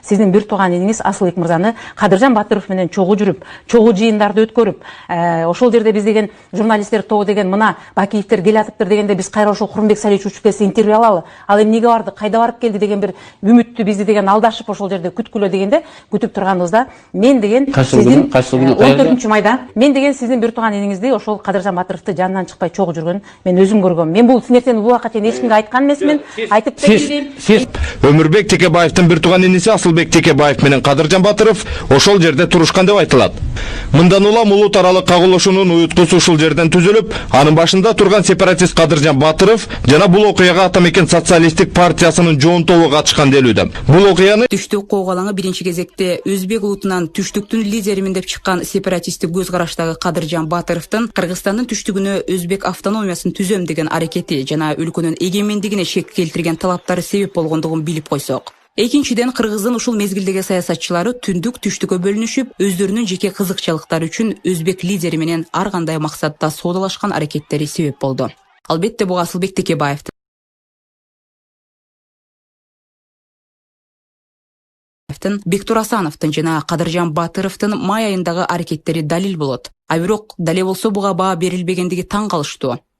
сиздин бир тууган иниңиз Асылбек мырзаны Кадыржан Батыров менен чогуу жүрүп, чогуу жыйындарды өткөрүп, ошол жерде биз деген журналисттер тобу деген мына Бакиевтер келатыптыр дегенде биз кайра ошол Курманбек Салихович учуп келсе интервью алалы. Ал эми эмнеге барды, кайда барып келди деген бир үмүттү бизди деген алдашып ошол жерде күткүлө дегенде күтүп турганыбызда мен деген сиздин 14-майда мен деген сиздин бир тууган иниңизди ошол Кадыржан Батыровду жанынан чыкпай чогуу жүргөнүн мен өзүм көргөм. Мен бул нерсени бул убакка чейин эч кимге айткан эмесмин. Айтып Сиз Өмүрбек Текебаевдин бир тууган иниси Асылбек Текебаев менен Кадыржан Батыров ошол жерде турушкан деп айтылат. Мындан улам улут аралык кагылышуунун уюткусу ушул жерден түзүлүп, анын башында турган сепаратист Кадыржан Батыров жана бул окуяга Атамекен социалисттик партиясынын жоонтобу катышкан делүүдө. Бул окуяны Түштүк коогалаңы биринчи кезекте өзбек улутунан түштүктүн лидеримин деп чыккан сепаратисттик көз караштагы Кадыржан Батыровдун Кыргызстандын түштүгүнө өзбек автономиясын түзөм деген аракети жана өлкөнүн эгемендигине шек келтирген талаптары себеп болгондугун билип койсок. Экинчиден, Кыргыздын ушул мезгилдеги саясатчылары түндүк түштүккө бөлүнүшүп, өздөрүнүн жеке кызыкчылыктары үчүн өзбек лидери менен ар кандай максатта соодалашкан аракеттери себеп болду. Албетте бул Асылбек Текебаевдин Бектур Асановдун жана Кадыржан Батыровдун май айындагы аракеттери далил болот. А бирок дале болсо буга баа берилбегендиги таң калыштуу.